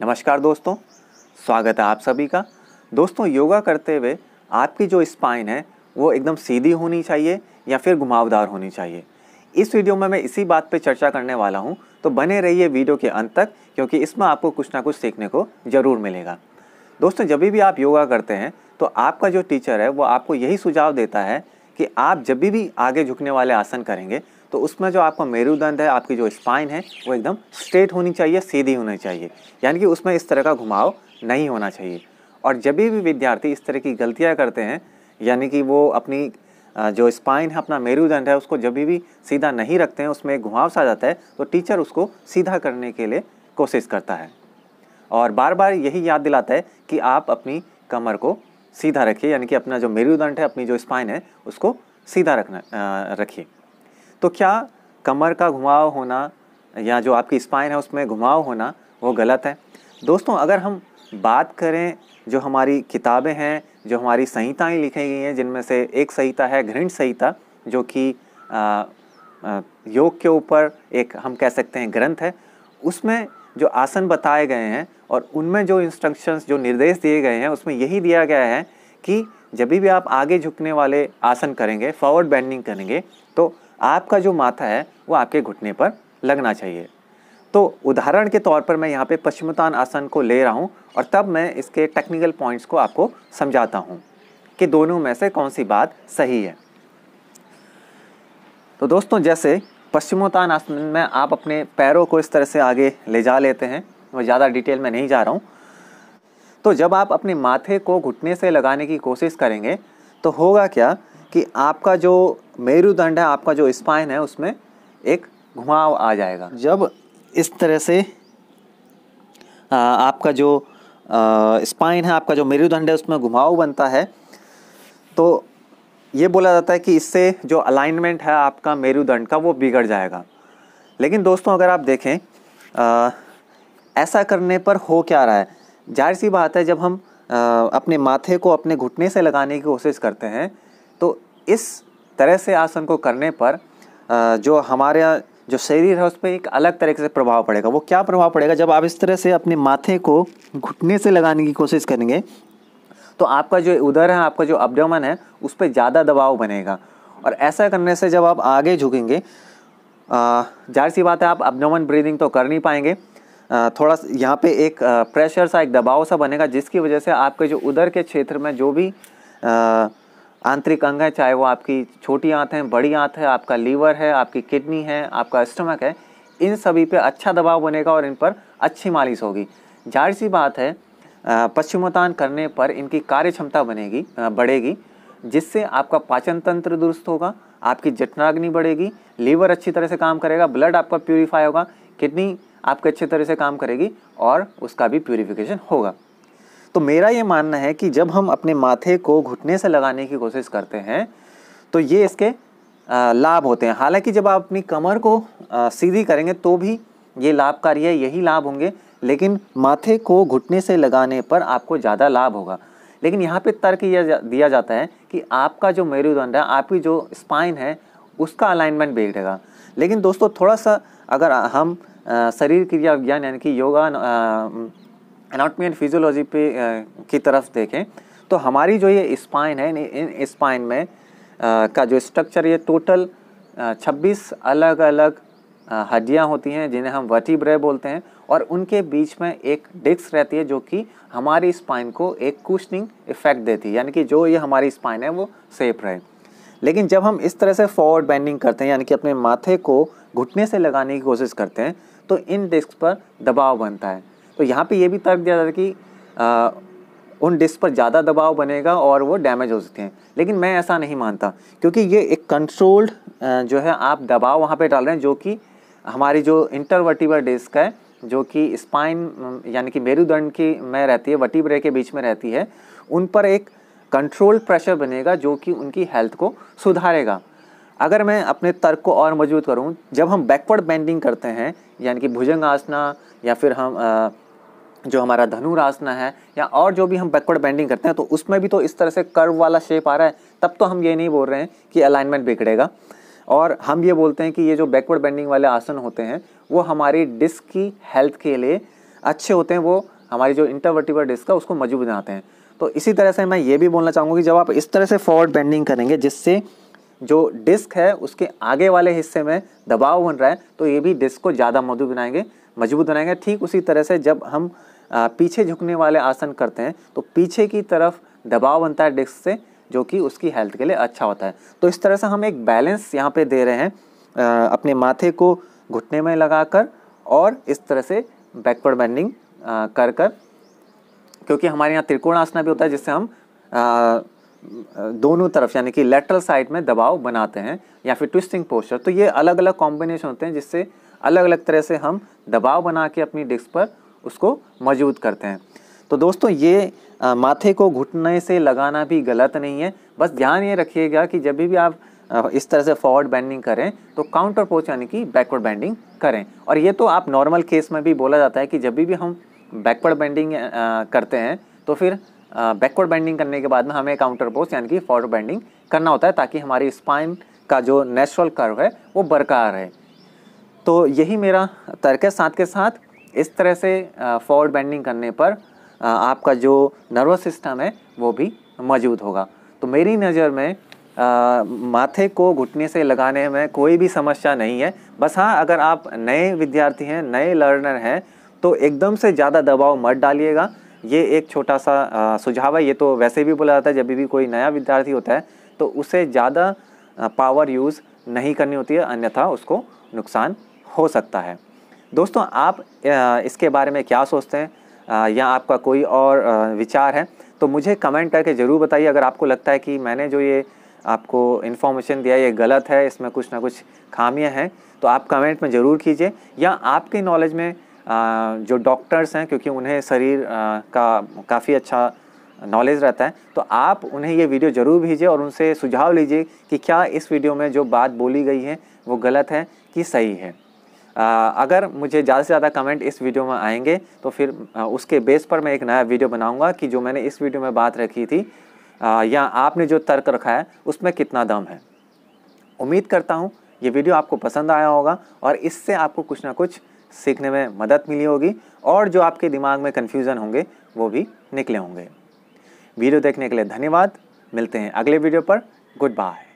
नमस्कार दोस्तों, स्वागत है आप सभी का। दोस्तों, योगा करते हुए आपकी जो स्पाइन है वो एकदम सीधी होनी चाहिए या फिर घुमावदार होनी चाहिए। इस वीडियो में मैं इसी बात पे चर्चा करने वाला हूँ, तो बने रहिए वीडियो के अंत तक, क्योंकि इसमें आपको कुछ ना कुछ सीखने को ज़रूर मिलेगा। दोस्तों, जब भी आप योगा करते हैं तो आपका जो टीचर है वो आपको यही सुझाव देता है कि आप जब भी आगे झुकने वाले आसन करेंगे तो उसमें जो आपका मेरुदंड है, आपकी जो स्पाइन है वो एकदम स्ट्रेट होनी चाहिए, सीधी होनी चाहिए, यानी कि उसमें इस तरह का घुमाव नहीं होना चाहिए। और जब भी विद्यार्थी इस तरह की गलतियां करते हैं, यानी कि वो अपनी जो स्पाइन है, अपना मेरुदंड है, उसको जब भी सीधा नहीं रखते हैं, उसमें एक घुमाव सा आ जाता है, तो टीचर उसको सीधा करने के लिए कोशिश करता है और बार बार यही याद दिलाता है कि आप अपनी कमर को सीधा रखिए, यानी कि अपना जो मेरुदंड है, अपनी जो स्पाइन है, उसको सीधा रखिए। तो क्या कमर का घुमाव होना या जो आपकी स्पाइन है उसमें घुमाव होना वो गलत है? दोस्तों, अगर हम बात करें, जो हमारी किताबें हैं, जो हमारी संहिताएं लिखी गई हैं, जिनमें से एक संहिता है घृण संहिता, जो कि योग के ऊपर एक हम कह सकते हैं ग्रंथ है, उसमें जो आसन बताए गए हैं और उनमें जो इंस्ट्रक्शंस, जो निर्देश दिए गए हैं, उसमें यही दिया गया है कि जब भी आप आगे झुकने वाले आसन करेंगे, फॉरवर्ड बेंडिंग करेंगे, तो आपका जो माथा है वो आपके घुटने पर लगना चाहिए। तो उदाहरण के तौर पर मैं यहाँ पे पश्चिमोत्तान आसन को ले रहा हूँ और तब मैं इसके टेक्निकल पॉइंट्स को आपको समझाता हूँ कि दोनों में से कौन सी बात सही है। तो दोस्तों, जैसे पश्चिमोत्तान आसन में आप अपने पैरों को इस तरह से आगे ले जा लेते हैं, मैं ज़्यादा डिटेल में नहीं जा रहा हूँ। तो जब आप अपने माथे को घुटने से लगाने की कोशिश करेंगे तो होगा क्या कि आपका जो मेरुदंड है, आपका जो स्पाइन है, उसमें एक घुमाव आ जाएगा। जब इस तरह से आपका जो स्पाइन है, आपका जो मेरुदंड है, उसमें घुमाव बनता है, तो ये बोला जाता है कि इससे जो अलाइनमेंट है आपका मेरुदंड का वो बिगड़ जाएगा। लेकिन दोस्तों, अगर आप देखें ऐसा करने पर हो क्या रहा है, जाहिर सी बात है, जब हम अपने माथे को अपने घुटने से लगाने की कोशिश करते हैं तो इस तरह से आसन को करने पर जो हमारे जो शरीर है उस पर एक अलग तरीके से प्रभाव पड़ेगा। वो क्या प्रभाव पड़ेगा? जब आप इस तरह से अपने माथे को घुटने से लगाने की कोशिश करेंगे तो आपका जो उदर है, आपका जो एब्डोमेन है, उस पर ज़्यादा दबाव बनेगा। और ऐसा करने से जब आप आगे झुकेंगे, जाहिर सी बात है आप एब्डोमेन ब्रीदिंग तो कर नहीं पाएंगे, थोड़ा यहाँ पे एक प्रेशर सा, एक दबाव सा बनेगा, जिसकी वजह से आपके जो उदर के क्षेत्र में जो भी आंतरिक अंग है, चाहे वो आपकी छोटी आंत है, बड़ी आंत है, आपका लीवर है, आपकी किडनी है, आपका स्टमक है, इन सभी पे अच्छा दबाव बनेगा और इन पर अच्छी मालिश होगी। जाहिर सी बात है पश्चिमोत्तान करने पर इनकी कार्य क्षमता बढ़ेगी, जिससे आपका पाचन तंत्र दुरुस्त होगा, आपकी जठराग्नि बढ़ेगी, लीवर अच्छी तरह से काम करेगा, ब्लड आपका प्यूरिफाई होगा, किडनी आपके अच्छी तरह से काम करेगी और उसका भी प्यूरिफिकेशन होगा। तो मेरा ये मानना है कि जब हम अपने माथे को घुटने से लगाने की कोशिश करते हैं तो ये इसके लाभ होते हैं। हालांकि जब आप अपनी कमर को सीधी करेंगे तो भी ये लाभकारी है, यही लाभ होंगे, लेकिन माथे को घुटने से लगाने पर आपको ज़्यादा लाभ होगा। लेकिन यहाँ पे तर्क यह दिया जाता है कि आपका जो मेरुदंड है, आपकी जो स्पाइन है, उसका अलाइनमेंट बिगड़ेगा। लेकिन दोस्तों, थोड़ा सा अगर हम शरीर क्रिया विज्ञान यानी कि योगा एनाटॉमी एंड फिजियोलॉजी पे की तरफ देखें तो हमारी जो ये स्पाइन है, इन स्पाइन में का जो स्ट्रक्चर, ये टोटल 26 अलग अलग हड्डियां होती हैं, जिन्हें हम वर्टिब्रे बोलते हैं, और उनके बीच में एक डिस्क रहती है जो कि हमारी स्पाइन को एक कुशनिंग इफेक्ट देती है, यानी कि जो ये हमारी स्पाइन है वो सेफ रहे। लेकिन जब हम इस तरह से फॉरवर्ड बेंडिंग करते हैं, यानी कि अपने माथे को घुटने से लगाने की कोशिश करते हैं, तो इन डिस्क पर दबाव बनता है। तो यहाँ पे ये भी तर्क दिया जाता है कि उन डिस्क पर ज़्यादा दबाव बनेगा और वो डैमेज हो सकते हैं। लेकिन मैं ऐसा नहीं मानता, क्योंकि ये एक कंट्रोल्ड जो है आप दबाव वहाँ पे डाल रहे हैं, जो कि हमारी जो इंटरवर्टिब्रल डिस्क है, जो कि स्पाइन यानी कि मेरुदंड की में रहती है, वर्टिब्रे के बीच में रहती है, उन पर एक कंट्रोल्ड प्रेशर बनेगा जो कि उनकी हेल्थ को सुधारेगा। अगर मैं अपने तर्क को और मजबूत करूं, जब हम बैकवर्ड बेंडिंग करते हैं, यानी कि भुजंगासना या फिर हम जो हमारा धनुरासना है, या और जो भी हम बैकवर्ड बेंडिंग करते हैं, तो उसमें भी तो इस तरह से कर्व वाला शेप आ रहा है, तब तो हम ये नहीं बोल रहे हैं कि अलाइनमेंट बिगड़ेगा। और हम ये बोलते हैं कि ये जो बैकवर्ड बेंडिंग वाले आसन होते हैं वो हमारी डिस्क की हेल्थ के लिए अच्छे होते हैं वो हमारी जो इंटरवर्टिब्रल डिस्क है उसको मजबूत बनाते हैं। तो इसी तरह से मैं ये भी बोलना चाहूँगा कि जब आप इस तरह से फॉरवर्ड बेंडिंग करेंगे जिससे जो डिस्क है उसके आगे वाले हिस्से में दबाव बन रहा है, तो ये भी डिस्क को ज़्यादा मजबूत बनाएंगे। ठीक उसी तरह से जब हम पीछे झुकने वाले आसन करते हैं तो पीछे की तरफ दबाव बनता है डिस्क से, जो कि उसकी हेल्थ के लिए अच्छा होता है। तो इस तरह से हम एक बैलेंस यहाँ पे दे रहे हैं अपने माथे को घुटने में लगाकर और इस तरह से बैकवर्ड बेंडिंग कर कर, क्योंकि हमारे यहाँ त्रिकोणासन भी होता है जिससे हम दोनों तरफ यानी कि लेटरल साइड में दबाव बनाते हैं, या फिर ट्विस्टिंग पोस्चर। तो ये अलग अलग कॉम्बिनेशन होते हैं जिससे अलग अलग तरह से हम दबाव बना के अपनी डिस्क पर उसको मजबूत करते हैं। तो दोस्तों ये माथे को घुटने से लगाना भी गलत नहीं है, बस ध्यान ये रखिएगा कि जब भी आप इस तरह से फॉरवर्ड बेंडिंग करें तो काउंटर पोज यानी कि बैकवर्ड बेंडिंग करें। और ये तो आप नॉर्मल केस में भी बोला जाता है कि जब भी हम बैकवर्ड बेंडिंग करते हैं तो फिर बैकवर्ड बेंडिंग करने के बाद में हमें काउंटर पोज यानी कि फॉरवर्ड बेंडिंग करना होता है, ताकि हमारी स्पाइन का जो नेचुरल कर्व है वो बरकरार रहे। तो यही मेरा तर्क है। साथ के साथ इस तरह से फॉरवर्ड बेंडिंग करने पर आपका जो नर्वस सिस्टम है वो भी मजबूत होगा। तो मेरी नज़र में माथे को घुटने से लगाने में कोई भी समस्या नहीं है। बस हाँ, अगर आप नए विद्यार्थी हैं, नए लर्नर हैं, तो एकदम से ज़्यादा दबाव मत डालिएगा। ये एक छोटा सा सुझाव है। ये तो वैसे भी बोला जाता है जब भी कोई नया विद्यार्थी होता है तो उसे ज़्यादा पावर यूज़ नहीं करनी होती है, अन्यथा उसको नुकसान हो सकता है। दोस्तों आप इसके बारे में क्या सोचते हैं या आपका कोई और विचार है तो मुझे कमेंट करके ज़रूर बताइए। अगर आपको लगता है कि मैंने जो ये आपको इन्फॉर्मेशन दिया ये गलत है, इसमें कुछ ना कुछ खामियां हैं, तो आप कमेंट में ज़रूर कीजिए। या आपके नॉलेज में जो डॉक्टर्स हैं, क्योंकि उन्हें शरीर का काफ़ी अच्छा नॉलेज रहता है, तो आप उन्हें ये वीडियो ज़रूर भेजिए और उनसे सुझाव लीजिए कि क्या इस वीडियो में जो बात बोली गई है वो गलत है कि सही है। अगर मुझे ज़्यादा से ज़्यादा कमेंट इस वीडियो में आएंगे तो फिर उसके बेस पर मैं एक नया वीडियो बनाऊंगा कि जो मैंने इस वीडियो में बात रखी थी या आपने जो तर्क रखा है उसमें कितना दम है। उम्मीद करता हूँ ये वीडियो आपको पसंद आया होगा और इससे आपको कुछ ना कुछ सीखने में मदद मिली होगी और जो आपके दिमाग में कन्फ्यूज़न होंगे वो भी निकले होंगे। वीडियो देखने के लिए धन्यवाद। मिलते हैं अगले वीडियो पर। Good bye.